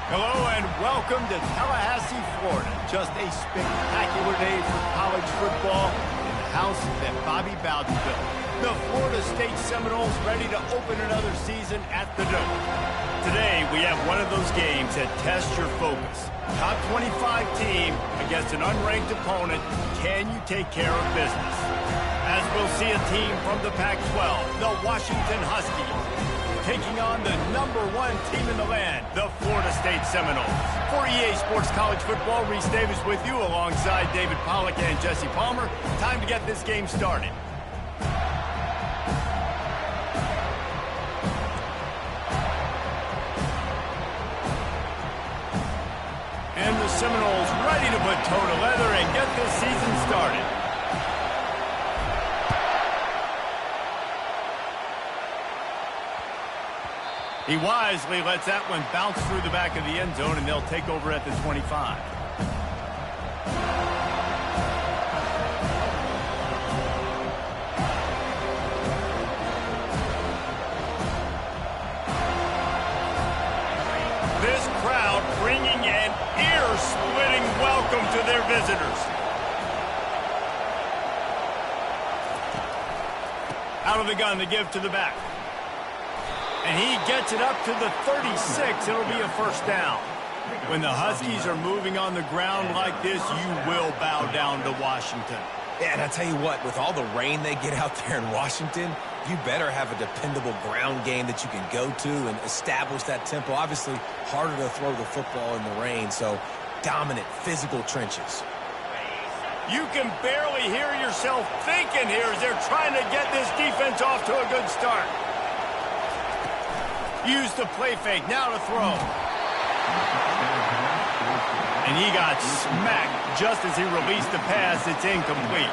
Hello and welcome to Tallahassee, Florida. Just a spectacular day for college football in the house that Bobby Bowden built. The Florida State Seminoles ready to open another season at the Dome. Today we have one of those games that tests your focus. Top 25 team against an unranked opponent. Can you take care of business? As we'll see a team from the Pac-12, the Washington Huskies, taking on the #1 team in the land, the Florida State Seminoles. For EA Sports College Football, Reese Davis with you alongside David Pollack and Jesse Palmer. Time to get this game started. And the Seminoles ready to put toe to leather and get this season started. He wisely lets that one bounce through the back of the end zone, and they'll take over at the 25. This crowd bringing an ear-splitting welcome to their visitors. Out of the gun, the give to the back. And he gets it up to the 36. It'll be a first down. When the Huskies are moving on the ground like this, you will bow down to Washington. Yeah, and I tell you what, with all the rain they get out there in Washington, you better have a dependable ground game that you can go to and establish that tempo. Obviously, harder to throw the football in the rain, so dominant, physical trenches. You can barely hear yourself thinking here as they're trying to get this defense off to a good start. Use the play fake, now to throw. And he got smacked just as he released the pass. It's incomplete.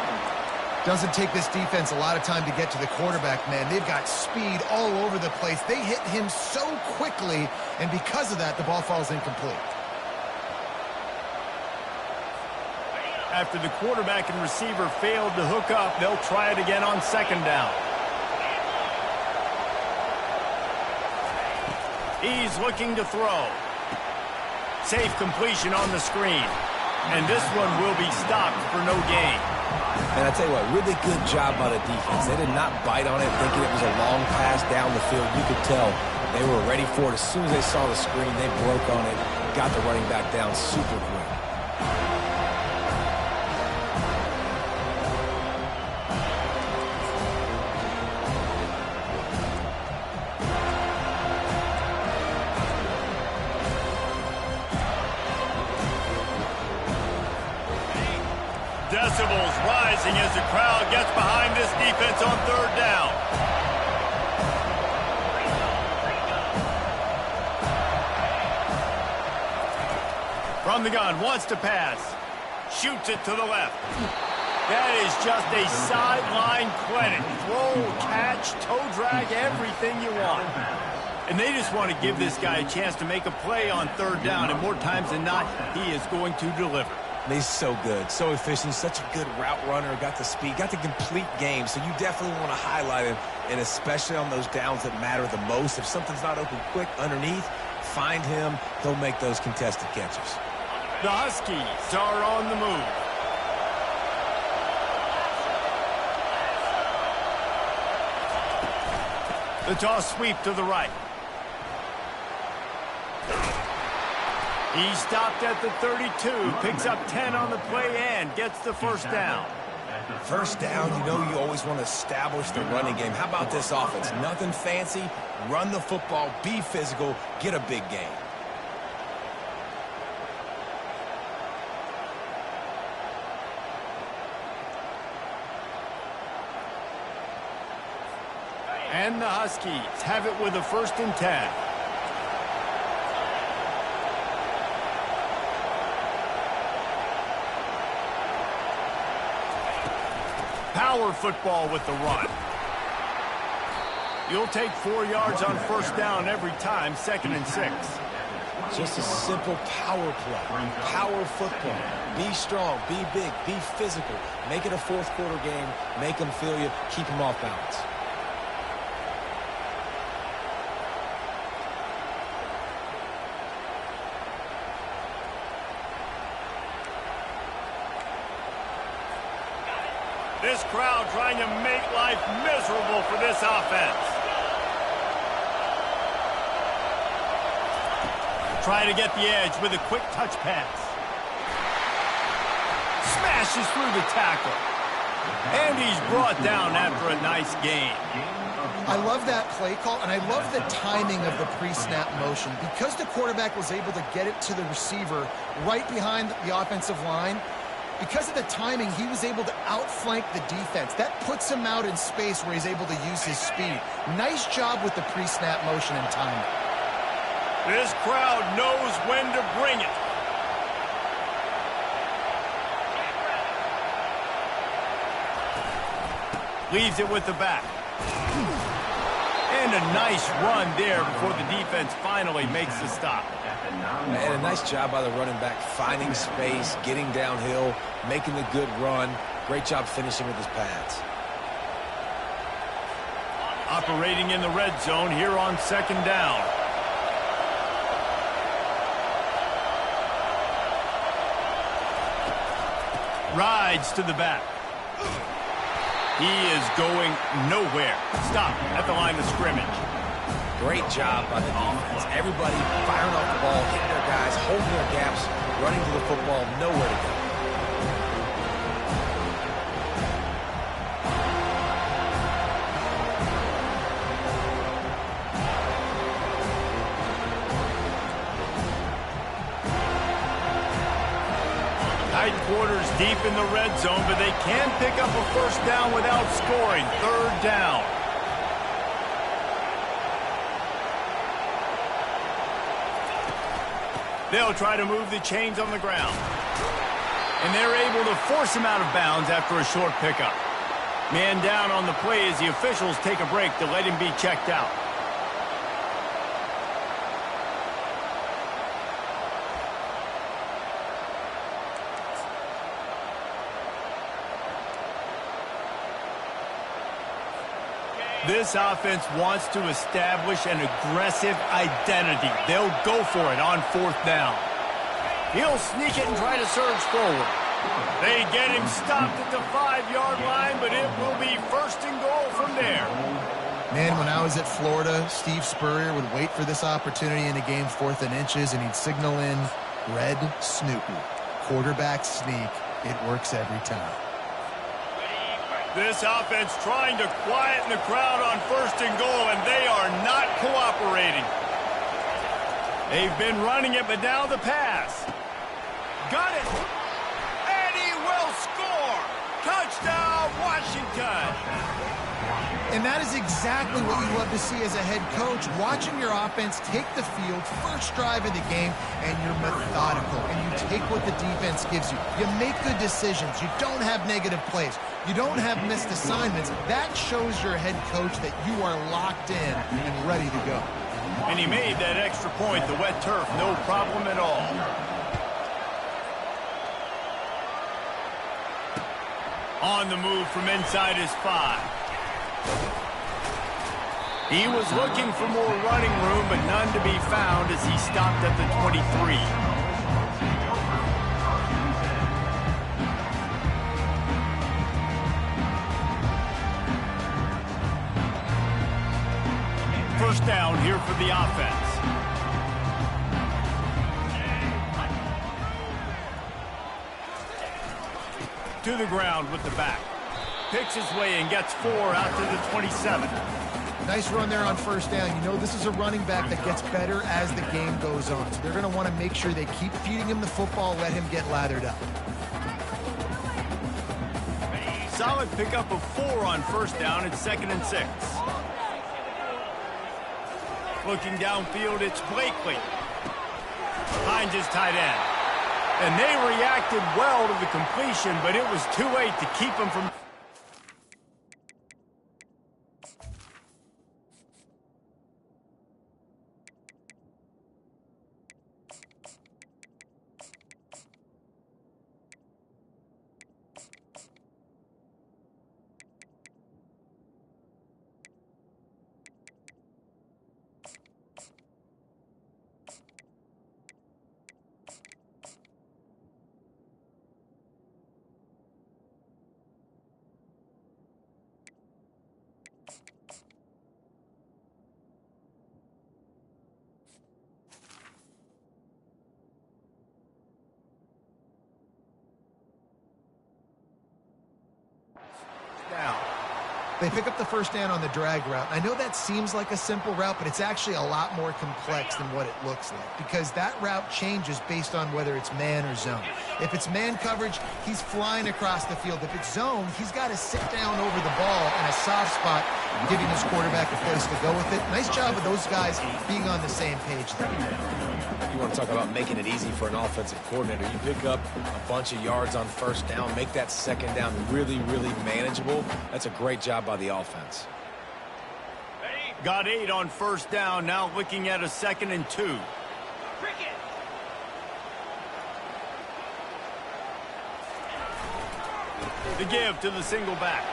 Doesn't take this defense a lot of time to get to the quarterback, man. They've got speed all over the place. They hit him so quickly, and because of that, the ball falls incomplete. After the quarterback and receiver failed to hook up, they'll try it again on second down. He's looking to throw. Safe completion on the screen. And this one will be stopped for no gain. And I tell you what, really good job by the defense. They did not bite on it thinking it was a long pass down the field. You could tell they were ready for it. As soon as they saw the screen, they broke on it, got the running back down super quick. Decibels rising as the crowd gets behind this defense on third down. From the gun, wants to pass. Shoots it to the left. That is just a sideline clinic. Throw, catch, toe drag, everything you want. And they just want to give this guy a chance to make a play on third down, and more times than not, he is going to deliver. He's so good, so efficient, such a good route runner, got the speed, got the complete game, so you definitely want to highlight him, and especially on those downs that matter the most. If something's not open quick underneath, find him, he'll make those contested catches. The Huskies are on the move. The toss sweep to the right. He stopped at the 32, picks up 10 on the play and gets the first down. First down, you know you always want to establish the running game. How about this offense? Nothing fancy, run the football, be physical, get a big gain. And the Huskies have it with a 1st and 10. Power football with the run. You'll take 4 yards on first down every time, 2nd and 6. Just a simple power play, power football. Be strong, be big, be physical. Make it a fourth quarter game. Make them feel you, keep them off balance. This crowd trying to make life miserable for this offense. Trying to get the edge with a quick touch pass. Smashes through the tackle. And he's brought down after a nice gain. I love that play call, and I love the timing of the pre-snap motion. Because the quarterback was able to get it to the receiver right behind the offensive line, because of the timing, he was able to outflank the defense. That puts him out in space where he's able to use his speed. Nice job with the pre-snap motion and timing. This crowd knows when to bring it. Leaves it with the back. And a nice run there before the defense finally makes the stop. And a nice job by the running back, finding space, getting downhill, making a good run. Great job finishing with his pads. Operating in the red zone here on second down. Rides to the back. He is going nowhere. Stop at the line of scrimmage. Great job by the defense. Everybody firing off the ball, hitting their guys, holding their gaps, running to the football, nowhere to go. Tight quarters deep in the red zone, but they can pick up a first down without scoring. Third down. They'll try to move the chains on the ground. And they're able to force him out of bounds after a short pickup. Man down on the play as the officials take a break to let him be checked out. This offense wants to establish an aggressive identity. They'll go for it on fourth down. He'll sneak it and try to surge forward. They get him stopped at the 5-yard line, but it will be first and goal from there. Man, when I was at Florida, Steve Spurrier would wait for this opportunity in a game 4th and inches, and he'd signal in red Snoopy. Quarterback sneak. It works every time. This offense trying to quieten the crowd on first and goal, and they are not cooperating. They've been running it, but now the pass. Got it. And he will score. Touchdown, Washington. And that is exactly what you love to see as a head coach, watching your offense take the field, first drive of the game, and you're methodical, and you take what the defense gives you. You make good decisions. You don't have negative plays. You don't have missed assignments. That shows your head coach that you are locked in and ready to go. And he made that extra point, the wet turf, no problem at all. On the move from inside his 5. He was looking for more running room, but none to be found as he stopped at the 23. First down here for the offense. To the ground with the back. Picks his way and gets 4 out to the 27. Nice run there on first down. You know this is a running back that gets better as the game goes on. So they're going to want to make sure they keep feeding him the football, let him get lathered up. Solid pickup of 4 on first down. It's 2nd and 6. Looking downfield, it's Blakely. Finds his tight end. And they reacted well to the completion, but it was too late to keep him from... They pick up the first down on the drag route. I know that seems like a simple route, but it's actually a lot more complex than what it looks like because that route changes based on whether it's man or zone. If it's man coverage, he's flying across the field. If it's zone, he's got to sit down over the ball in a soft spot, giving his quarterback a place to go with it. Nice job of those guys being on the same page there. You want to talk about making it easy for an offensive coordinator. You pick up a bunch of yards on first down, make that second down really, really manageable. That's a great job by the offense. Got 8 on first down, now looking at a 2nd and 2. The give to the single back.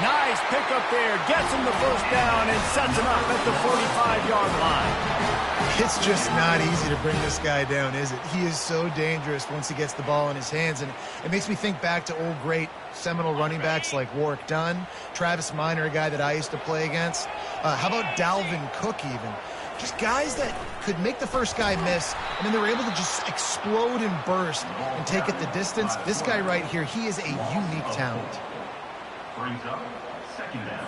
Nice pickup there, gets him the first down and sets him up at the 45-yard line. It's just not easy to bring this guy down, is it? He is so dangerous once he gets the ball in his hands, and it makes me think back to old great Seminole running backs like Warwick Dunn, Travis Minor, a guy that I used to play against. How about Dalvin Cook even? Just guys that could make the first guy miss, and then they were able to just explode and burst and take it the distance. This guy right here, he is a unique talent. Brings up second down.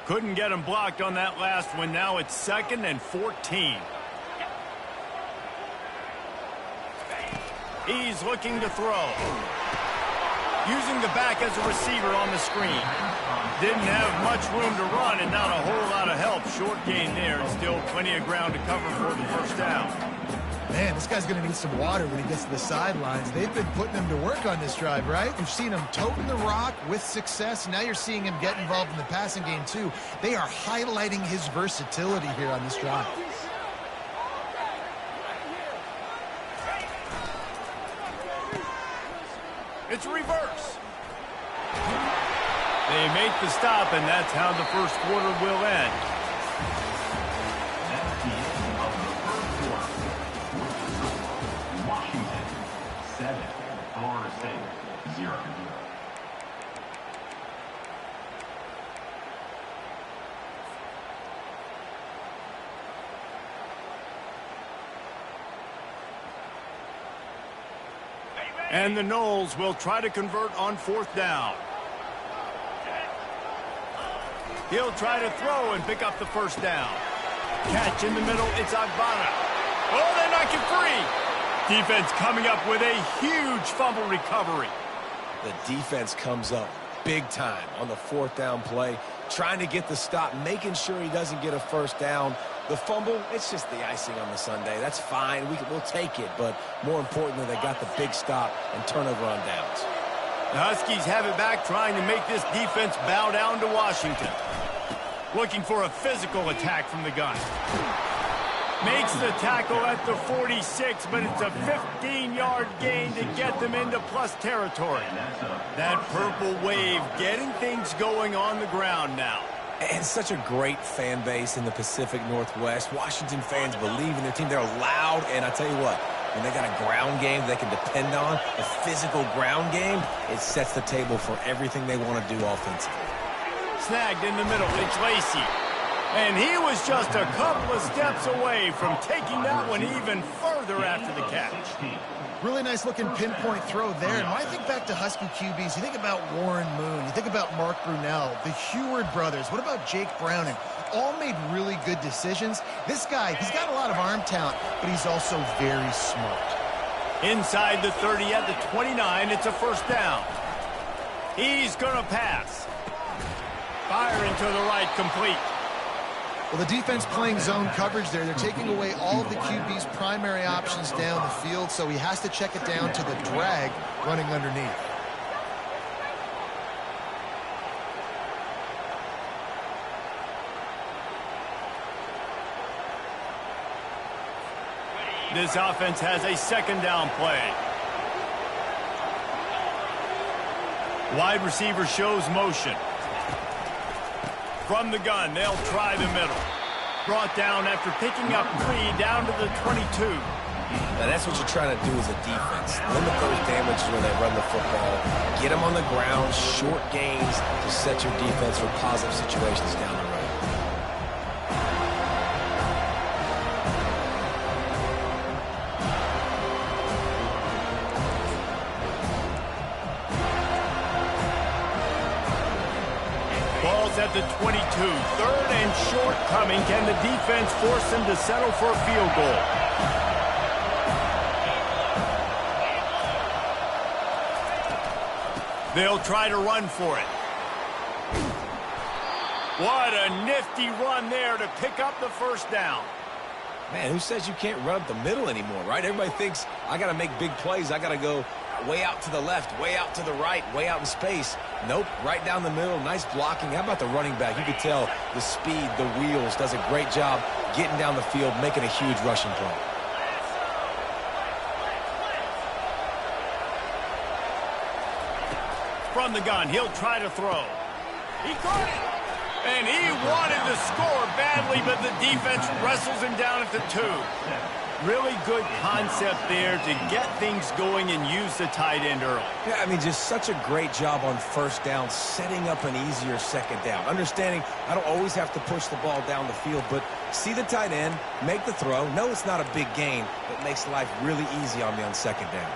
Couldn't get him blocked on that last one. Now it's 2nd and 14. He's looking to throw. Using the back as a receiver on the screen. Didn't have much room to run and not a whole lot of help. Short gain there and still plenty of ground to cover for the first down. Man, this guy's going to need some water when he gets to the sidelines. They've been putting him to work on this drive, right? We've seen him toting the rock with success. Now you're seeing him get involved in the passing game, too. They are highlighting his versatility here on this drive. It's reverse. They make the stop, and that's how the first quarter will end. That's the end of the first quarter. Washington 7, Florida State 0. And the Noles will try to convert on 4th down. He'll try to throw and pick up the first down. Catch in the middle, it's Agbana. Oh, they knock it free. Defense coming up with a huge fumble recovery. The defense comes up big time on the 4th down play, trying to get the stop, making sure he doesn't get a first down. The fumble, it's just the icing on the sundae. That's fine. We'll take it. But more importantly, they got the big stop and turnover on downs. The Huskies have it back, trying to make this defense bow down to Washington. Looking for a physical attack from the gun. Makes the tackle at the 46, but it's a 15-yard gain to get them into plus territory. That purple wave getting things going on the ground now. And such a great fan base in the Pacific Northwest. Washington fans believe in their team. They're loud, and I tell you what, when they got a ground game they can depend on, a physical ground game, it sets the table for everything they want to do offensively. Snagged in the middle, it's Lacey. And he was just a couple of steps away from taking that one even further after the catch. Really nice looking pinpoint throw there. And when I think back to Husky QBs, you think about Warren Moon, you think about Mark Brunell, the Heward brothers. What about Jake Browning? All made really good decisions. This guy, he's got a lot of arm talent, but he's also very smart. Inside the 30 at the 29, it's a first down. He's gonna pass. Firing to the right, complete. Well, the defense playing zone coverage there. They're taking away all of the QB's primary options down the field, so he has to check it down to the drag running underneath. This offense has a 2nd down play. Wide receiver shows motion. From the gun, they'll try the middle. Brought down after picking up 3 down to the 22. Now that's what you're trying to do as a defense. Limit those damages when they run the football. Get them on the ground, short gains to set your defense for positive situations down the road. 2. Third and short coming. Can the defense force them to settle for a field goal? They'll try to run for it. What a nifty run there to pick up the first down. Man, who says you can't run up the middle anymore, right? Everybody thinks I got to make big plays. I got to go way out to the left, way out to the right, way out in space. Nope, right down the middle. Nice blocking. How about the running back? You could tell the speed, the wheels, does a great job getting down the field, making a huge rushing play. From the gun, he'll try to throw. He caught it. And he wanted to score badly, but the defense wrestles him down at the 2. Really good concept there to get things going and use the tight end early. Yeah, I mean, just such a great job on first down, setting up an easier second down. Understanding I don't always have to push the ball down the field, but see the tight end, make the throw. No, it's not a big gain, but makes life really easy on me on second down.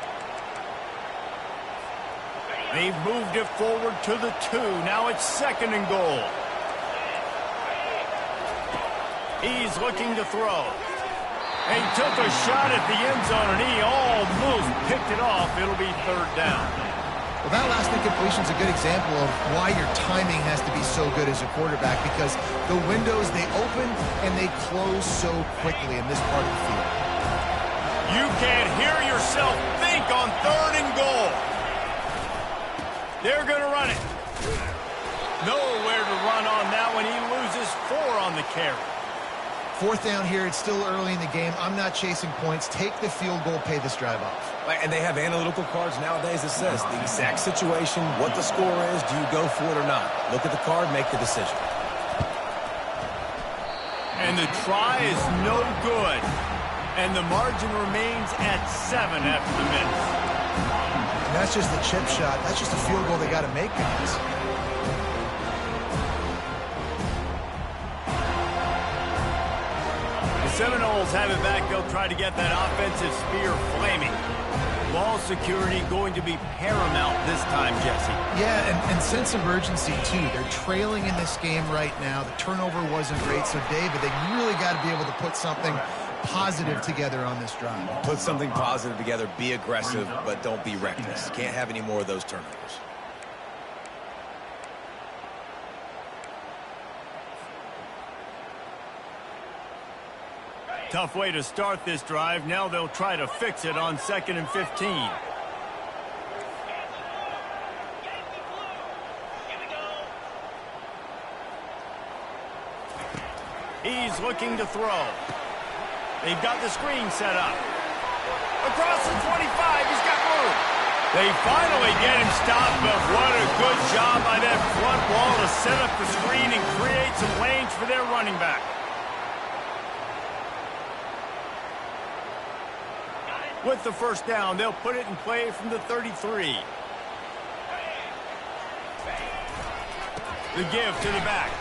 They've moved it forward to the 2. Now it's 2nd and goal. He's looking to throw. He took a shot at the end zone, and he almost picked it off. It'll be 3rd down. Well, that last incompletion is a good example of why your timing has to be so good as a quarterback, because the windows, they open and they close so quickly in this part of the field. You can't hear yourself think on 3rd and goal. They're going to run it. Nowhere to run on that one. He loses 4 on the carry. 4th down here. It's still early in the game. I'm not chasing points. Take the field goal, pay this drive off. And they have analytical cards nowadays that says the exact situation, what the score is, do you go for it or not? Look at the card, make the decision. And the try is no good. And the margin remains at 7 after the minute. And that's just the chip shot. That's just a field goal they got to make, guys. Seminoles have it back. They'll try to get that offensive spear flaming. Ball security going to be paramount this time, Jesse. Yeah, and sense of urgency, too. They're trailing in this game right now. The turnover wasn't great, so, David, they really got to be able to put something positive together on this drive. Put something positive together, be aggressive, but don't be reckless. Can't have any more of those turnovers. Tough way to start this drive. Now they'll try to fix it on 2nd and 15. He's looking to throw. They've got the screen set up. Across the 25, he's got room. They finally get him stopped, but what a good job by that front wall to set up the screen and create some lanes for their running back. With the first down, they'll put it in play from the 33. The give to the back.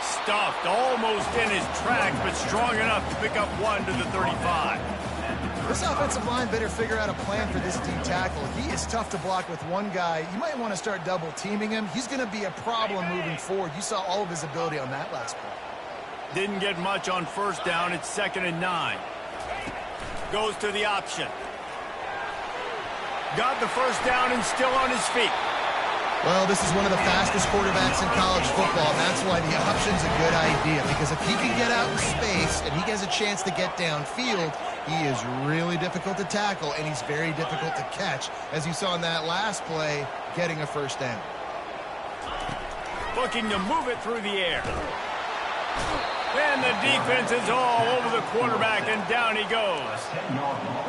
Stuffed almost in his tracks, but strong enough to pick up 1 to the 35. This offensive line better figure out a plan for this D tackle. He is tough to block with one guy. You might want to start double teaming him. He's going to be a problem moving forward. You saw all of his ability on that last play. Didn't get much on first down. It's 2nd and 9. Goes to the option. Got the first down and still on his feet. Well, this is one of the fastest quarterbacks in college football, and that's why the option's a good idea, because if he can get out in space and he has a chance to get downfield, he is really difficult to tackle, and he's very difficult to catch, as you saw in that last play, getting a first down. Looking to move it through the air. And the defense is all over the quarterback, and down he goes.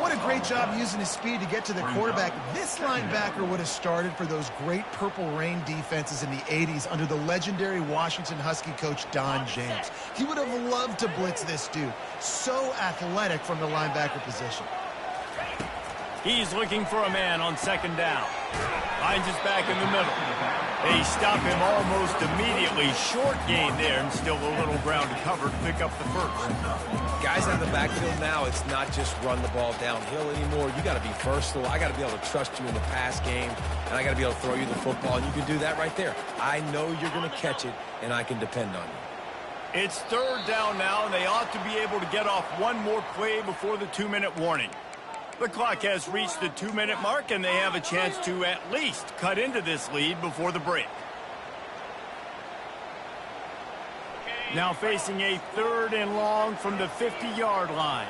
What a great job using his speed to get to the quarterback. This linebacker would have started for those great Purple Rain defenses in the 80s under the legendary Washington Husky coach Don James. He would have loved to blitz this dude. So athletic from the linebacker position. He's looking for a man on 2nd down. Finds his back in the middle. They stop him almost immediately. Short gain there, and still a little ground to cover to pick up the first. Guys out of the backfield now, it's not just run the ball downhill anymore. You got to be versatile. I got to be able to trust you in the pass game, and I got to be able to throw you the football, and you can do that right there. I know you're going to catch it, and I can depend on you. It's third down now, and they ought to be able to get off one more play before the 2-minute warning. The clock has reached the 2-minute mark, and they have a chance to at least cut into this lead before the break. Now facing a 3rd and long from the 50-yard line.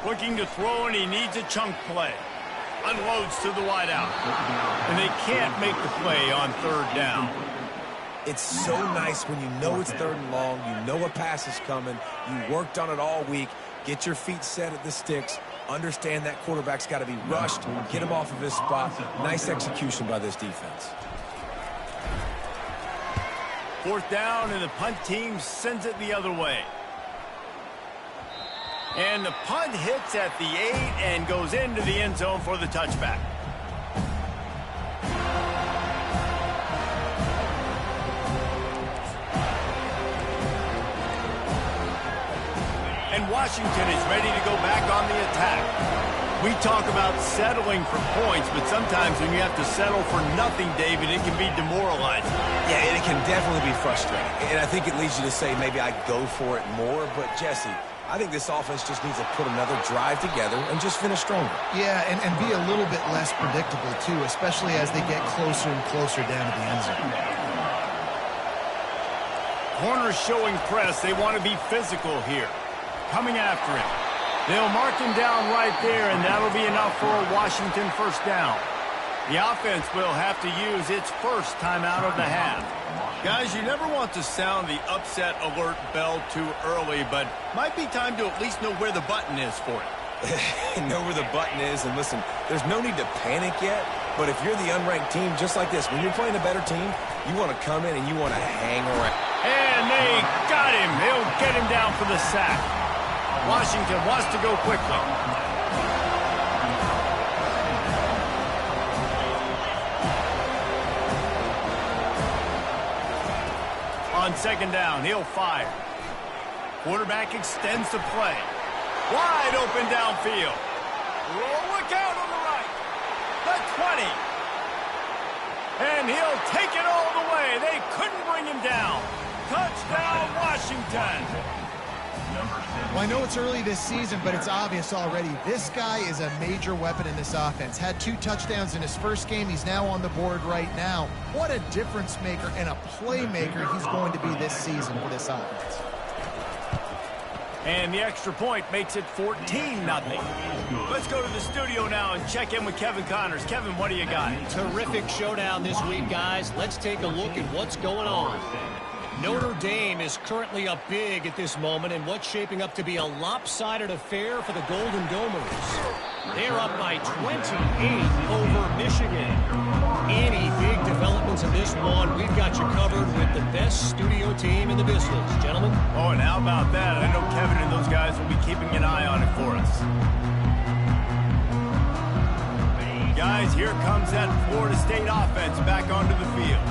Looking to throw, and he needs a chunk play. Unloads to the wideout. And they can't make the play on 3rd down. It's so nice when you know it's 3rd and long, you know a pass is coming, you worked on it all week, get your feet set at the sticks, understand that quarterback's got to be rushed, get him off of his spot. Nice execution by this defense. 4th down, and the punt team sends it the other way. And the punt hits at the 8 and goes into the end zone for the touchback. And Washington is ready to go back on the attack. We talk about settling for points, but sometimes when you have to settle for nothing, David, it can be demoralizing. Yeah, and it can definitely be frustrating. And I think it leads you to say maybe I go for it more. But, Jesse, I think this offense just needs to put another drive together and just finish stronger. Yeah, and be a little bit less predictable, too, especially as they get closer and closer down to the end zone. Corners showing press. They want to be physical here. Coming after him. They'll mark him down right there, and that'll be enough for a Washington 1st down. The offense will have to use its first timeout of the half. Guys, you never want to sound the upset alert bell too early, but might be time to at least know where the button is for it. Know where the button is, and listen, there's no need to panic yet, but if you're the unranked team, just like this, when you're playing a better team, you want to come in and you want to hang around. And they got him. They'll get him down for the sack. Washington wants to go quickly. On 2nd down, he'll fire. Quarterback extends the play. Wide open downfield. Look out on the right. The 20. And he'll take it all the way. They couldn't bring him down. Touchdown, Washington. Well, I know it's early this season, but it's obvious already. This guy is a major weapon in this offense. Had 2 touchdowns in his first game. He's now on the board right now. What a difference maker and a playmaker he's going to be this season for this offense. And the extra point makes it 14-0. Let's go to the studio now and check in with Kevin Connors. Kevin, what do you got? Terrific showdown this week, guys. Let's take a look at what's going on. Notre Dame is currently up big at this moment in what's shaping up to be a lopsided affair for the Golden Domers. They're up by 28 over Michigan. Any big developments in this one, we've got you covered with the best studio team in the business. Gentlemen? Oh, and how about that? I know Kevin and those guys will be keeping an eye on it for us. Guys, here comes that Florida State offense back onto the field.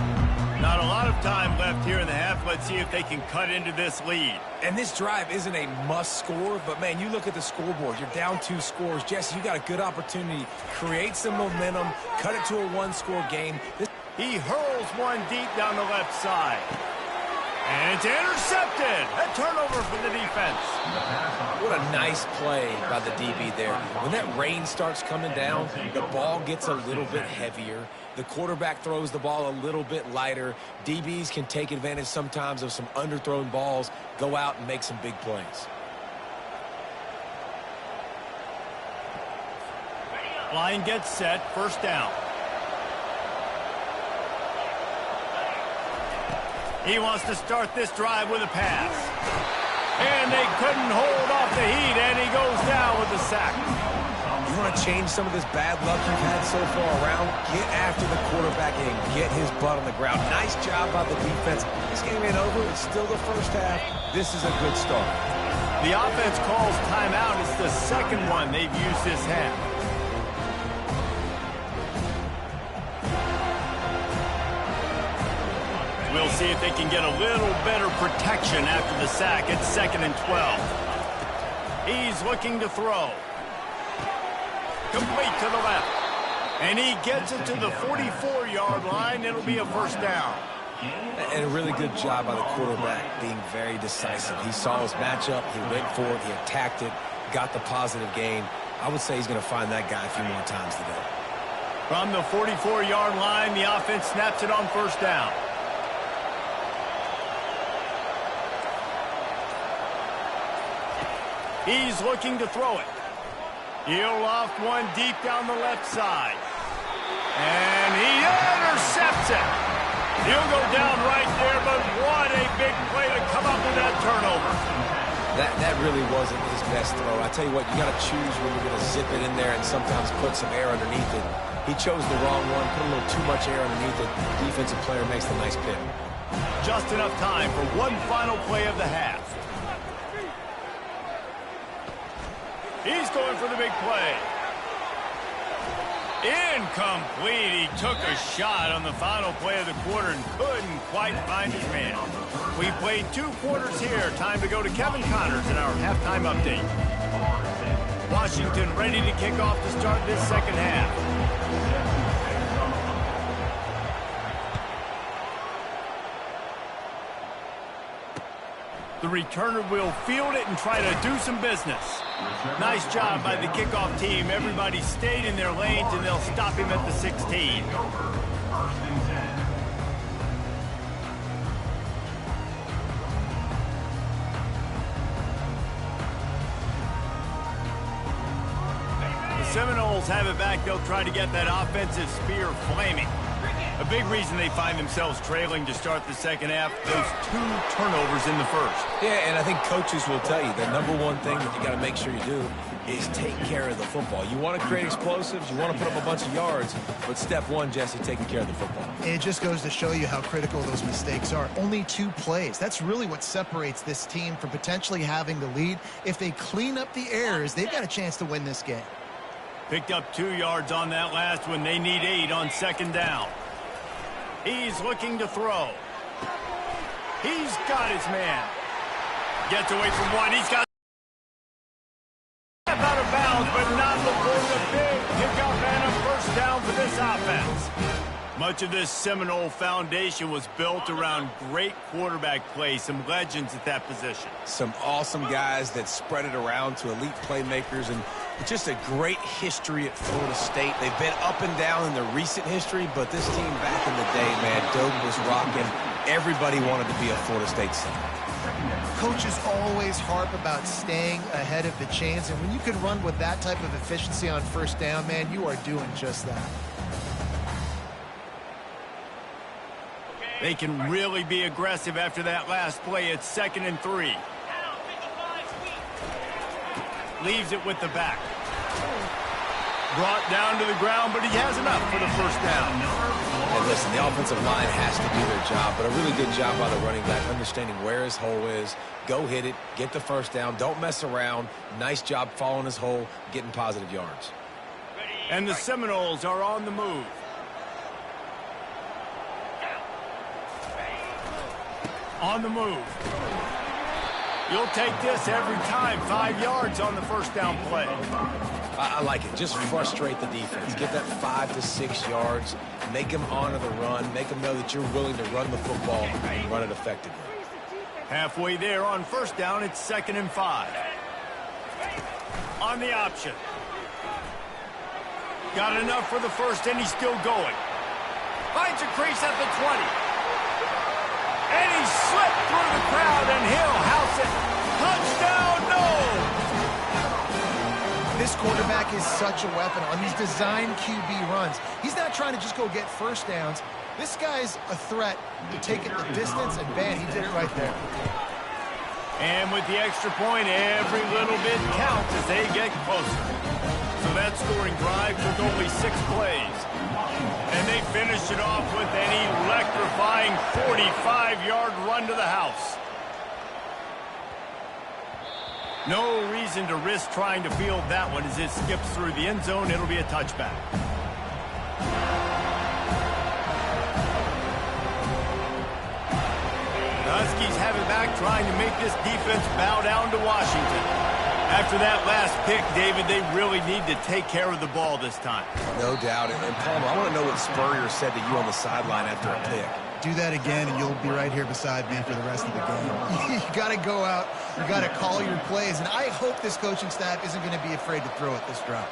Not a lot of time left here in the half. Let's see if they can cut into this lead. And this drive isn't a must score, but, man, you look at the scoreboard. You're down 2 scores. Jesse, you got a good opportunity. Create some momentum. Cut it to a 1-score game. He hurls one deep down the left side. And it's intercepted. A turnover for the defense. What a nice play by the DB there. When that rain starts coming down, the ball gets a little bit heavier. The quarterback throws the ball a little bit lighter. DBs can take advantage sometimes of some underthrown balls, go out and make some big plays. Line gets set. 1st down. He wants to start this drive with a pass. And they couldn't hold off the heat, and he goes down with the sack. You want to change some of this bad luck you've had so far around? Get after the quarterback and get his butt on the ground. Nice job by the defense. This game ain't over. It's still the first half. This is a good start. The offense calls timeout. It's the 2nd one they've used this half. We'll see if they can get a little better protection after the sack. It's 2nd and 12. He's looking to throw. Complete to the left. And he gets it to the 44-yard line. It'll be a first down. And a really good job by the quarterback being very decisive. He saw his matchup, he went for it, he attacked it, got the positive gain. I would say he's going to find that guy a few more times today. From the 44-yard line, the offense snaps it on first down. He's looking to throw it. He'll loft one deep down the left side. And he intercepts it. He'll go down right there, but what a big play to come up with that turnover. That really wasn't his best throw. I tell you what, you got to choose when you're going to zip it in there and sometimes put some air underneath it. He chose the wrong one, put a little too much air underneath it. Defensive player makes the nice pick. Just enough time for one final play of the half. He's going for the big play. Incomplete. He took a shot on the final play of the quarter and couldn't quite find his man. We played 2 quarters here. Time to go to Kevin Connors in our halftime update. Washington ready to kick off to start this second half. The returner will field it and try to do some business. Nice job by the kickoff team. Everybody stayed in their lanes, and they'll stop him at the 16. The Seminoles have it back. They'll try to get that offensive spear flaming. A big reason they find themselves trailing to start the second half, those 2 turnovers in the first. Yeah, and I think coaches will tell you the number one thing that you got to make sure you do is take care of the football. You want to create explosives, you want to put up a bunch of yards, but step one, Jesse, taking care of the football. It just goes to show you how critical those mistakes are. Only 2 plays. That's really what separates this team from potentially having the lead. If they clean up the errors, they've got a chance to win this game. Picked up 2 yards on that last one. They need 8 on second down. He's looking to throw. He's got his man. Gets away from one. He's got out of bounds, but not before the big pickup and a first down for this offense. Much of this Seminole foundation was built around great quarterback play, some legends at that position. Some awesome guys that spread it around to elite playmakers, and just a great history at Florida State. They've been up and down in the recent history, but this team back in the day, man, Doak was rocking. Everybody wanted to be a Florida State center. Coaches always harp about staying ahead of the chains, and when you can run with that type of efficiency on first down, man, you are doing just that. They can really be aggressive after that last play. It's 2nd and 3. Leaves it with the back. Brought down to the ground, but he has enough for the first down. And listen, the offensive line has to do their job, but a really good job by the running back, understanding where his hole is. Go hit it, get the first down, don't mess around. Nice job following his hole, getting positive yards. And the Seminoles are on the move. On the move. You'll take this every time. 5 yards on the first down play. I like it. Just frustrate the defense. Get that 5 to 6 yards. Make them honor the run. Make them know that you're willing to run the football and run it effectively. Halfway there on first down, it's 2nd and 5. On the option. Got enough for the first, and he's still going. Finds a crease at the 20. And he slipped through the crowd, and he'll house it. Touchdown, no! This quarterback is such a weapon on these design QB runs. He's not trying to just go get first downs. This guy's a threat to take it the distance, and bam, he did it right there. And with the extra point, every little bit counts as they get closer. So that scoring drive took only 6 plays. And they finished it off with an electrifying 45-yard run to the house. No reason to risk trying to field that one as it skips through the end zone. It'll be a touchback. The Huskies have it back, trying to make this defense bow down to Washington. After that last pick, David, they really need to take care of the ball this time. No doubt. And Palmer, I want to know what Spurrier said to you on the sideline after a pick. Do that again, and you'll be right here beside me for the rest of the game. You got to go out. You got to call your plays, and I hope this coaching staff isn't going to be afraid to throw it this drive.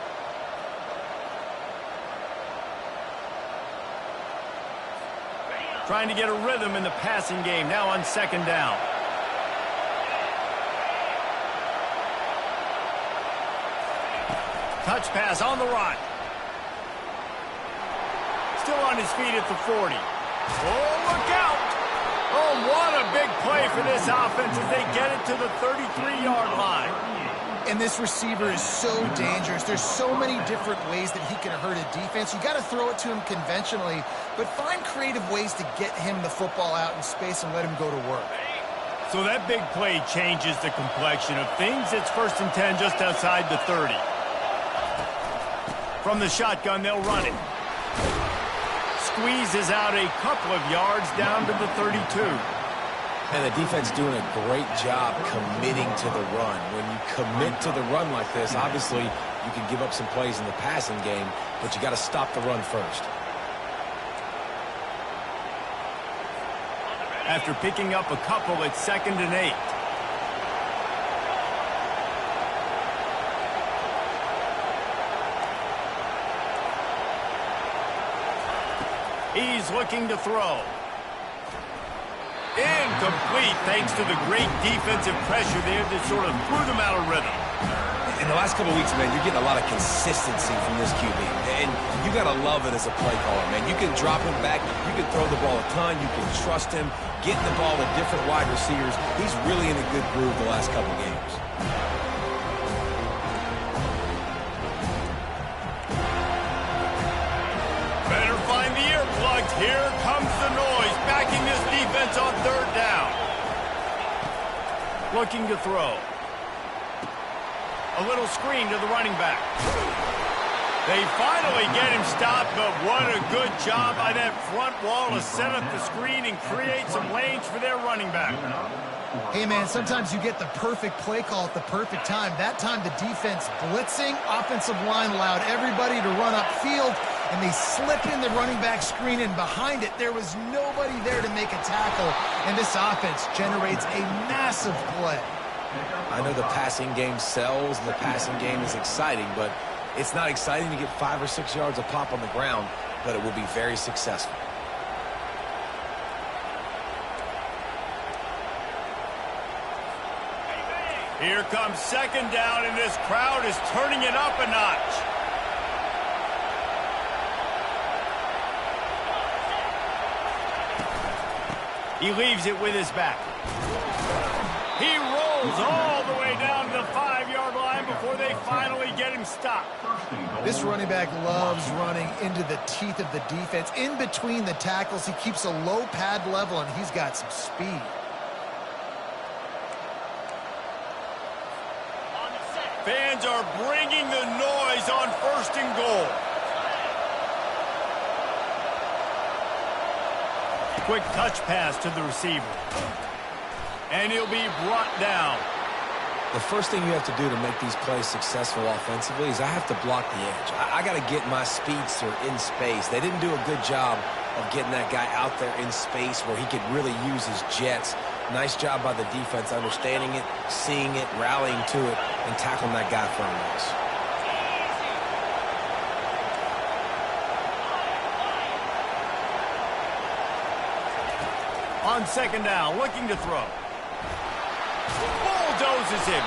Trying to get a rhythm in the passing game, now on second down. Touch pass on the run. Still on his feet at the 40. Oh, look out! Oh, what a big play for this offense as they get it to the 33-yard line. And this receiver is so dangerous. There's so many different ways that he can hurt a defense. You got to throw it to him conventionally, but find creative ways to get him the football out in space and let him go to work. So that big play changes the complexion of things. It's 1st and 10 just outside the 30. From the shotgun, they'll run it. Squeezes out a couple of yards down to the 32. And the defense doing a great job committing to the run. When you commit to the run like this, obviously you can give up some plays in the passing game, but you got to stop the run first. After picking up a couple, it's 2nd and 8. He's looking to throw. Incomplete thanks to the great defensive pressure there that sort of threw them out of rhythm. In the last couple of weeks, man, you're getting a lot of consistency from this QB. And you got to love it as a play caller, man. You can drop him back. You can throw the ball a ton. You can trust him. Getting the ball to different wide receivers. He's really in a good groove the last couple of games. Better find the earplugs. Here comes the noise. Backing this defense on 3rd down. Looking to throw. A little screen to the running back. They finally get him stopped, but what a good job by that front wall to set up the screen and create some lanes for their running back. Hey, man, sometimes you get the perfect play call at the perfect time. That time the defense blitzing, offensive line allowed everybody to run upfield, and they slip in the running back screen, and behind it there was nobody there to make a tackle, and this offense generates a massive play. I know the passing game sells, and the passing game is exciting, but it's not exciting to get 5 or 6 yards a pop on the ground, but it will be very successful. Here comes 2nd down, and this crowd is turning it up a notch. He leaves it with his back. He rolls all the way down to the 5-yard line before they finally get him stopped. This running back loves running into the teeth of the defense. In between the tackles, he keeps a low pad level, and he's got some speed. Fans are bringing the noise on 1st and goal. Quick touch pass to the receiver. And he'll be brought down. The first thing you have to do to make these plays successful offensively is I have to block the edge. I got to get my speedster in space. They didn't do a good job of getting that guy out there in space where he could really use his jets. Nice job by the defense understanding it, seeing it, rallying to it, and tackling that guy for a loss. On 2nd down, looking to throw. Bulldozes him.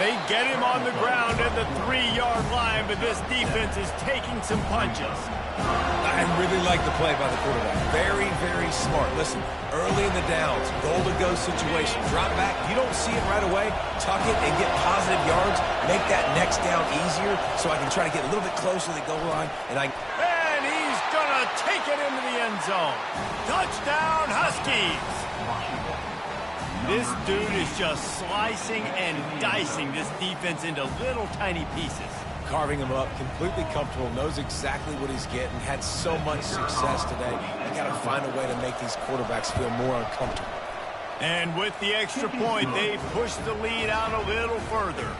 They get him on the ground at the 3-yard line, but this defense is taking some punches. I really like the play by the quarterback. Very, very smart. Listen, early in the downs, goal-to-go situation. Drop back. You don't see it right away. Tuck it and get positive yards. Make that next down easier so I can try to get a little bit closer to the goal line. And he's going to take it into the end zone. Touchdown, Huskies. This dude is just slicing and dicing this defense into little tiny pieces. Carving him up, completely comfortable, knows exactly what he's getting, had so much success today. You got to find a way to make these quarterbacks feel more uncomfortable. And with the extra point, they push the lead out a little further.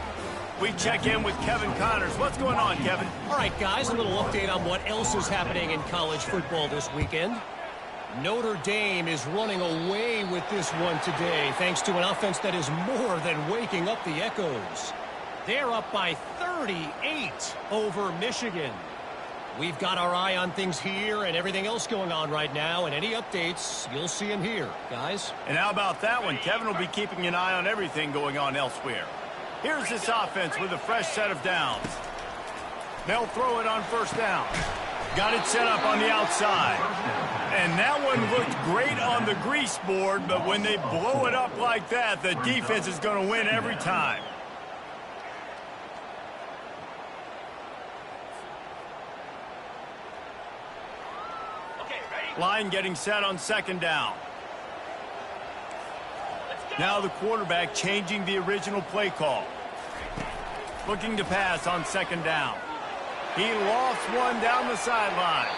We check in with Kevin Connors. What's going on, Kevin? All right, guys, a little update on what else is happening in college football this weekend. Notre Dame is running away with this one today, thanks to an offense that is more than waking up the echoes. They're up by 38 over Michigan. We've got our eye on things here and everything else going on right now, and any updates, you'll see them here, guys. And how about that one? Kevin will be keeping an eye on everything going on elsewhere. Here's this offense with a fresh set of downs. They'll throw it on first down. Got it set up on the outside. And that one looked great on the grease board, but when they blow it up like that, the defense is going to win every time. Line getting set on second down. Now the quarterback changing the original play call. Looking to pass on second down. He lost one down the sideline.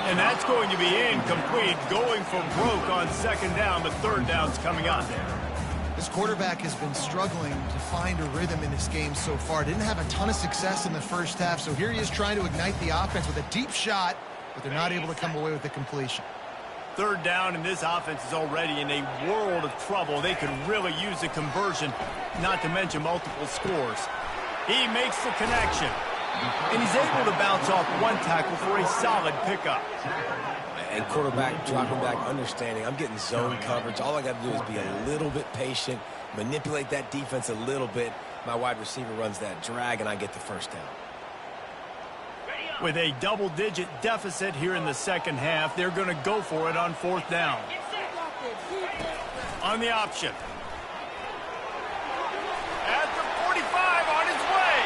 And that's going to be incomplete, going for broke on second down, but third down's coming up. This quarterback has been struggling to find a rhythm in this game so far. Didn't have a ton of success in the first half, so here he is trying to ignite the offense with a deep shot, but they're not able to come away with the completion. Third down, and this offense is already in a world of trouble. They could really use a conversion, not to mention multiple scores. He makes the connection, and he's able to bounce off one tackle for a solid pickup. And quarterback dropping back, understanding I'm getting zone coverage. All I got to do is be a little bit patient, manipulate that defense a little bit. My wide receiver runs that drag, and I get the first down. With a double-digit deficit here in the second half, they're going to go for it on fourth down. On the option. At the 45, on his way.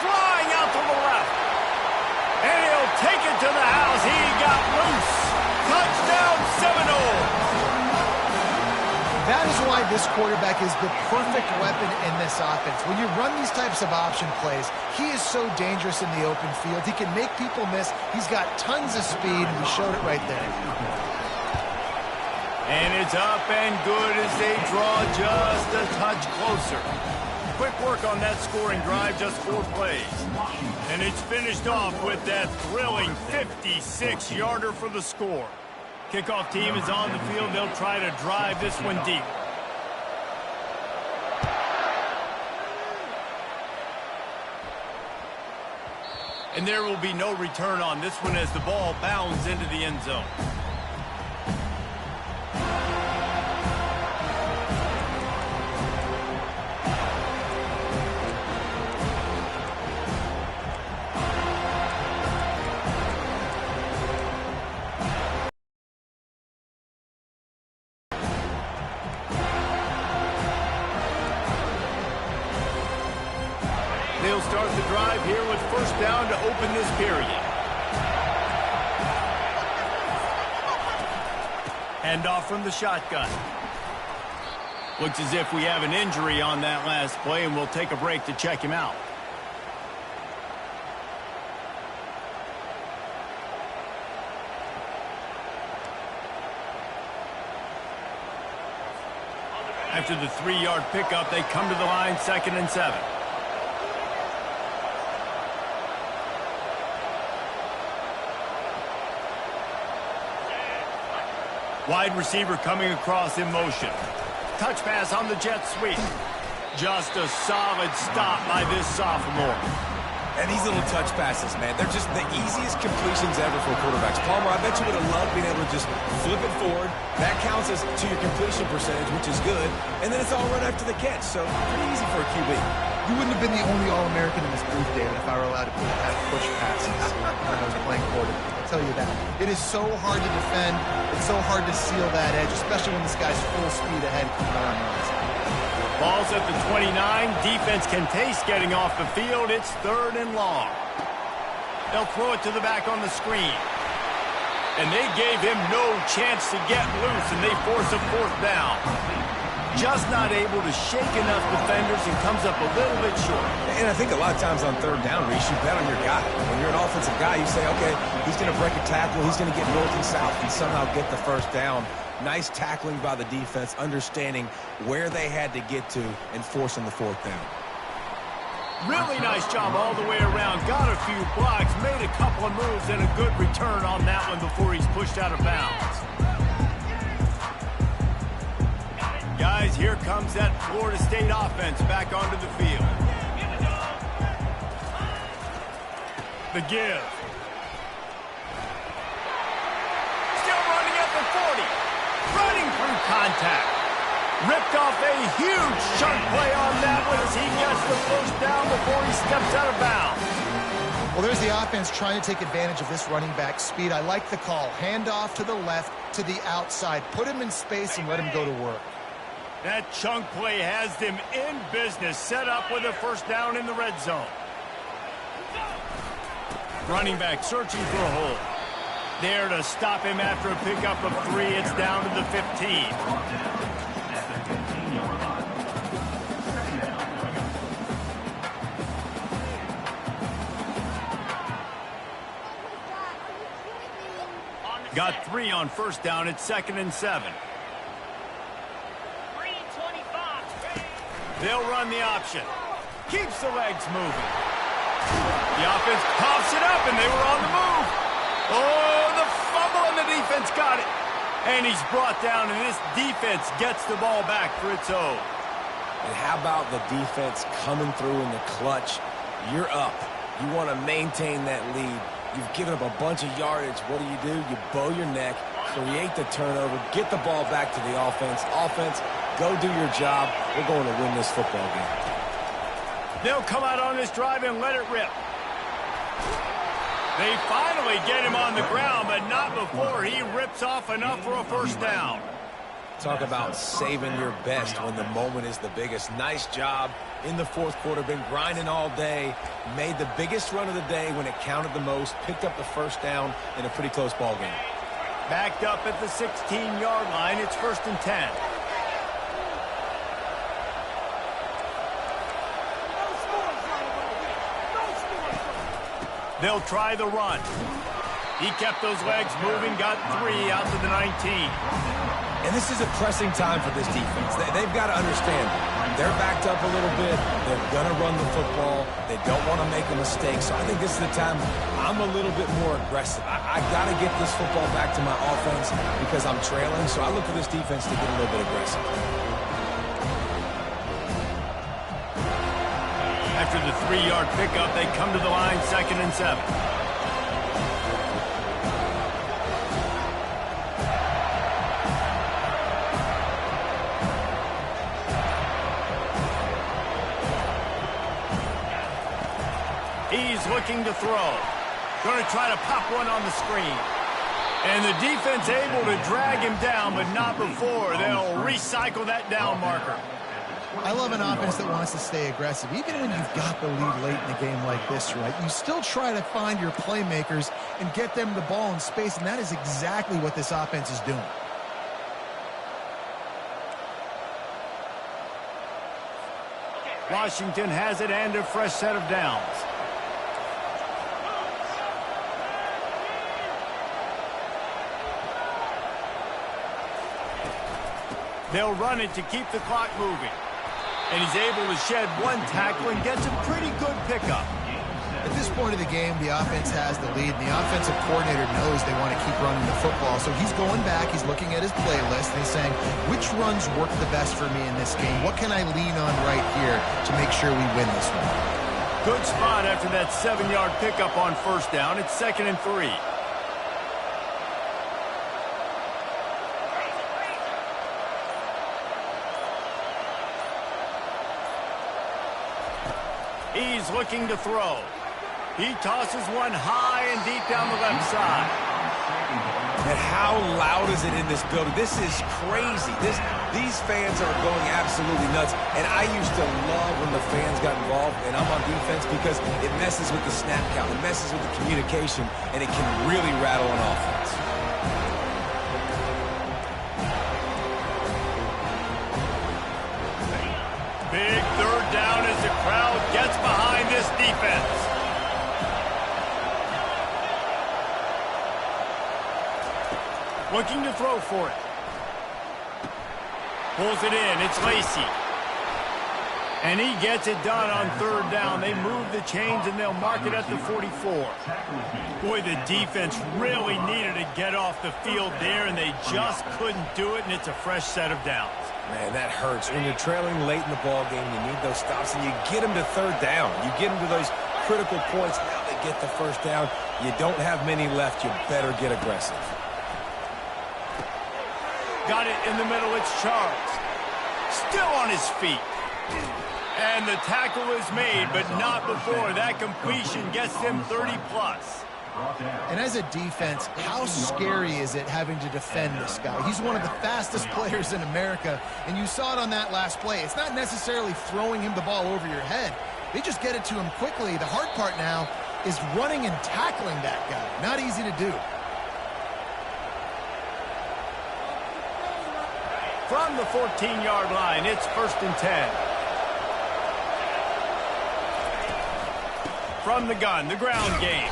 Flying out to the left. And he'll take it to the house. He got loose. Touchdown Seminoles. That is why this quarterback is the perfect weapon in this offense. When you run these types of option plays, he is so dangerous in the open field. He can make people miss. He's got tons of speed, and he showed it right there. And it's up and good as they draw just a touch closer. Quick work on that scoring drive, just 4 plays. And it's finished off with that thrilling 56-yarder for the score. Kickoff team is on the field. They'll try to drive this one deep. And there will be no return on this one as the ball bounds into the end zone. They'll start the drive here with first down to open this period. Handoff from the shotgun. Looks as if we have an injury on that last play, and we'll take a break to check him out. After the 3-yard pickup, they come to the line, 2nd and 7. Wide receiver coming across in motion. Touch pass on the jet sweep. Just a solid stop by this sophomore. And these little touch passes, man, they're just the easiest completions ever for quarterbacks. Palmer, I bet you would have loved being able to just flip it forward. That counts as to your completion percentage, which is good. And then it's all run after the catch, so pretty easy for a QB. You wouldn't have been the only All-American in this booth, David, if I were allowed to push passes when I was playing quarterback. I'll tell you that. It is so hard to defend. It's so hard to seal that edge, especially when this guy's full speed ahead coming on runs. Ball's at the 29. Defense can taste getting off the field. It's 3rd and long. They'll throw it to the back on the screen. And they gave him no chance to get loose, and they force a 4th down. Just not able to shake enough defenders and comes up a little bit short. And I think a lot of times on 3rd down, Reese, you bet on your guy. When you're an offensive guy, you say, okay, he's going to break a tackle, he's going to get north and south and somehow get the first down. Nice tackling by the defense, understanding where they had to get to and forcing the 4th down. Really nice job all the way around. Got a few blocks, made a couple of moves, and a good return on that one before he's pushed out of bounds. Guys, here comes that Florida State offense back onto the field. The give. Still running at the 40. Running through contact. Ripped off a huge chunk play on that one as he gets the first down before he steps out of bounds. Well, there's the offense trying to take advantage of this running back speed. I like the call. Hand off to the left, to the outside. Put him in space and let him go to work. That chunk play has them in business, set up with a first down in the red zone. Running back searching for a hole. There to stop him after a pickup of 3. It's down to the 15. Got 3 on first down. It's 2nd and 7. They'll run the option. Keeps the legs moving. The offense pops it up, and they were on the move. Oh, the fumble, and the defense got it. And he's brought down, and this defense gets the ball back for its own. And how about the defense coming through in the clutch? You're up. You want to maintain that lead. You've given up a bunch of yardage. What do? You bow your neck, create the turnover, get the ball back to the offense. Offense, go do your job. We're going to win this football game. They'll come out on this drive and let it rip. They finally get him on the ground, but not before he rips off enough for a first down. Talk about saving your best when the moment is the biggest. Nice job in the fourth quarter. Been grinding all day. Made the biggest run of the day when it counted the most. Picked up the first down in a pretty close ball game. Backed up at the 16-yard line. It's 1st and 10. They'll try the run. He kept those legs moving, got 3 out to the 19. And this is a pressing time for this defense. They've got to understand, they're backed up a little bit. They're going to run the football. They don't want to make a mistake. So I think this is the time I'm a little bit more aggressive. I got to get this football back to my offense because I'm trailing. So I look for this defense to get a little bit aggressive. After the 3-yard pickup, they come to the line, 2nd and 7. He's looking to throw. Going to try to pop one on the screen. And the defense able to drag him down, but not before. They'll recycle that down marker. I love an offense that wants to stay aggressive. Even when you've got the lead late in the game like this, right, you still try to find your playmakers and get them the ball in space, and that is exactly what this offense is doing. Washington has it and a fresh set of downs. They'll run it to keep the clock moving. And he's able to shed 1 tackle and gets a pretty good pickup. At this point of the game, the offense has the lead, and the offensive coordinator knows they want to keep running the football. So he's going back, he's looking at his playlist, and he's saying, which runs work the best for me in this game? What can I lean on right here to make sure we win this one? Good spot after that 7-yard pickup on first down. It's 2nd and 3. He's looking to throw. He tosses one high and deep down the left side. And how loud is it in this building? This is crazy. These fans are going absolutely nuts. And I used to love when the fans got involved, and I'm on defense because it messes with the snap count. It messes with the communication, and it can really rattle an offense. Big 3rd down as the crowd gets behind this defense. Looking to throw for it. Pulls it in. It's Lacy. And he gets it done on third down. They move the chains, and they'll mark it at the 44. Boy, the defense really needed to get off the field there, and they just couldn't do it, and it's a fresh set of downs. Man, that hurts. When you're trailing late in the ball game, you need those stops, and you get them to third down. You get them to those critical points. Now they get the first down. You don't have many left. You better get aggressive. Got it in the middle. It's Charles. Still on his feet. And the tackle is made, but not before. That completion gets them 30-plus. And as a defense, how scary is it having to defend this guy? He's one of the fastest players in America, and you saw it on that last play. It's not necessarily throwing him the ball over your head. They just get it to him quickly. The hard part now is running and tackling that guy. Not easy to do. From the 14-yard line, it's 1st and 10. From the gun, the ground game.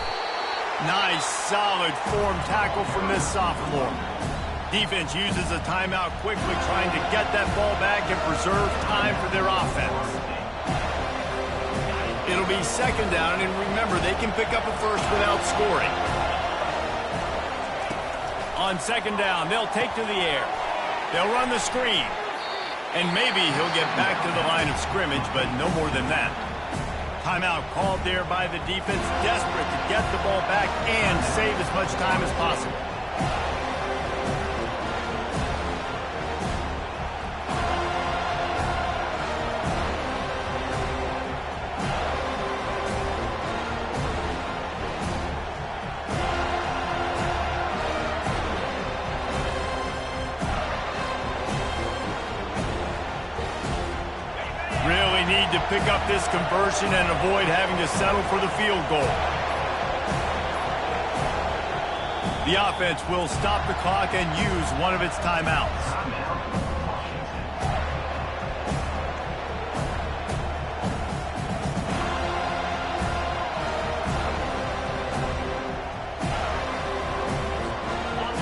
Nice, solid form tackle from this sophomore. Defense uses a timeout quickly, trying to get that ball back and preserve time for their offense. It'll be 2nd down, and remember, they can pick up a first without scoring. On 2nd down, they'll take to the air. They'll run the screen. And maybe he'll get back to the line of scrimmage, but no more than that. Timeout called there by the defense, desperate to get the ball back and save as much time as possible. To pick up this conversion and avoid having to settle for the field goal. The offense will stop the clock and use one of its timeouts.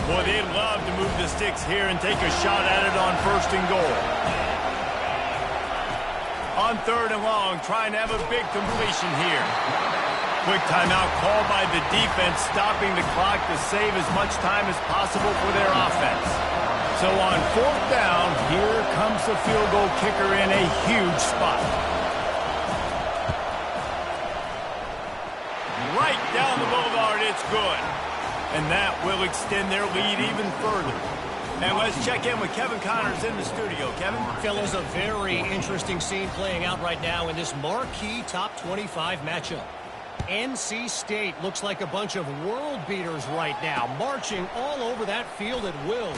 Boy, they'd love to move the sticks here and take a shot at it on 1st and goal. On 3rd and long, trying to have a big completion here. Quick timeout called by the defense, stopping the clock to save as much time as possible for their offense. So on 4th down, here comes the field goal kicker in a huge spot. Right down the boulevard, it's good. And that will extend their lead even further. And let's check in with Kevin Connors in the studio. Kevin? Fellas, a very interesting scene playing out right now in this marquee top 25 matchup. NC State looks like a bunch of world beaters right now, marching all over that field at will.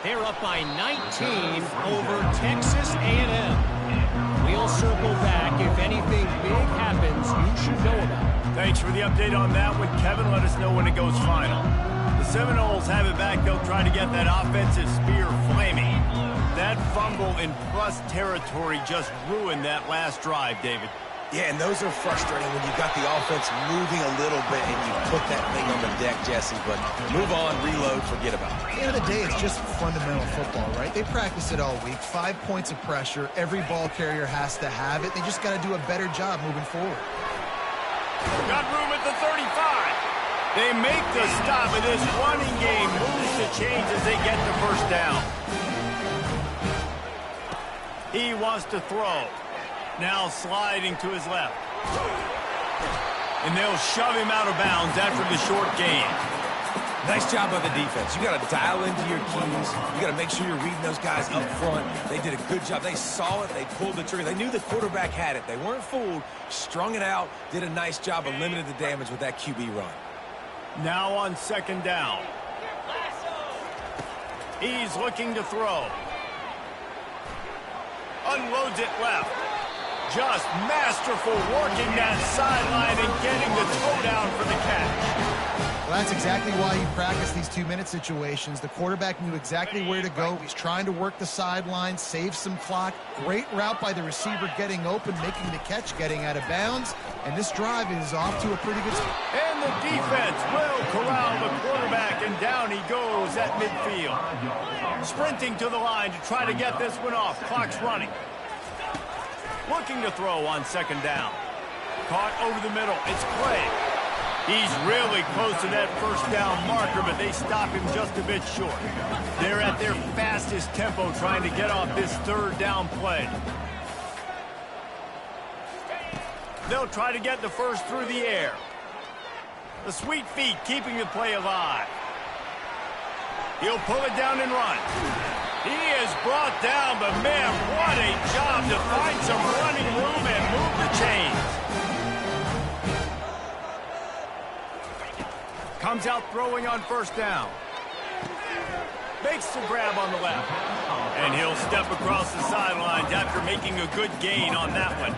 They're up by 19 over Texas A&M. We'll circle back. If anything big happens, you should know about it. Thanks for the update on that one, Kevin. Let us know when it goes final. The Seminoles have it back. They'll try to get that offensive spear flaming. That fumble in plus territory just ruined that last drive, David. Yeah, and those are frustrating when you've got the offense moving a little bit and you put that thing on the deck, Jesse. But move on, reload, forget about it. At the end of the day, it's just fundamental football, right? They practice it all week. 5 points of pressure. Every ball carrier has to have it. They just got to do a better job moving forward. Got room at the 35. They make the stop, and this running game moves the chains as they get the first down. He wants to throw. Now sliding to his left. And they'll shove him out of bounds after the short gain. Nice job by the defense. You got to dial into your keys. You got to make sure you're reading those guys up front. They did a good job. They saw it. They pulled the trigger. They knew the quarterback had it. They weren't fooled. Strung it out. Did a nice job of limiting the damage with that QB run. Now on 2nd down. He's looking to throw. Unloads it left. Just masterful working that sideline and getting the toe down for the catch. Well, that's exactly why you practice these 2-minute situations. The quarterback knew exactly where to go. He's trying to work the sideline, save some clock. Great route by the receiver getting open, making the catch, getting out of bounds. And this drive is off to a pretty good start. And the defense will corral the quarterback, and down he goes at midfield. Sprinting to the line to try to get this one off. Clock's running. looking to throw on second down. Caught over the middle. It's Clay. He's really close to that first down marker, but they stop him just a bit short. They're at their fastest tempo trying to get off this third down play. They'll try to get the first through the air. The sweet feet keeping the play alive. He'll pull it down and run. He is brought down, but man, what a job to find some running room and move the chains. Comes out throwing on first down. Makes the grab on the left. And he'll step across the sidelines after making a good gain on that one.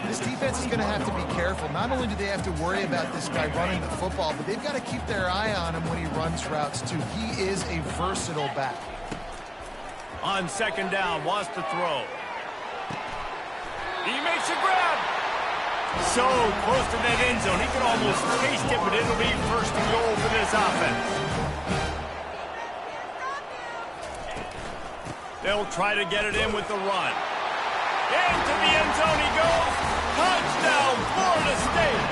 This defense is going to have to be careful. Not only do they have to worry about this guy running the football, but they've got to keep their eye on him when he runs routes, too. He is a versatile back. On second down, wants to throw. He makes a grab. So close to that end zone. He can almost taste it, but it'll be first and goal for this offense. They'll try to get it in with the run. Into the end zone he goes. Touchdown, Florida State.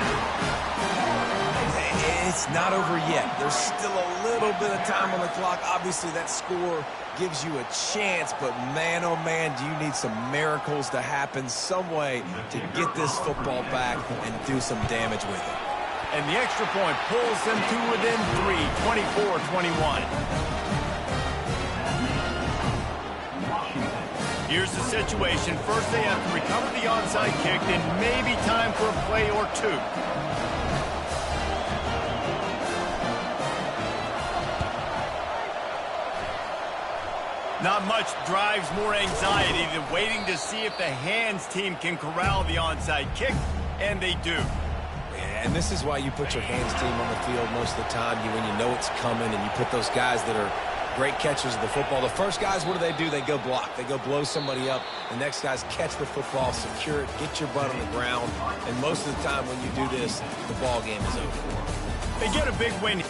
It's not over yet. There's still a little bit of time on the clock. Obviously, that score gives you a chance, but man, oh man, do you need some miracles to happen, some way to get this football back and do some damage with it. And the extra point pulls them to within 3, 24-21. Here's the situation. First, they have to recover the onside kick, then maybe time for a play or two. Not much drives more anxiety than waiting to see if the hands team can corral the onside kick, and they do. And this is why you put your hands team on the field most of the time, when you know it's coming, and you put those guys that are great catchers of the football. The first guys, what do? They go block. They go blow somebody up. The next guys catch the football, secure it, get your butt on the ground. And most of the time when you do this, the ball game is over. They get a big win.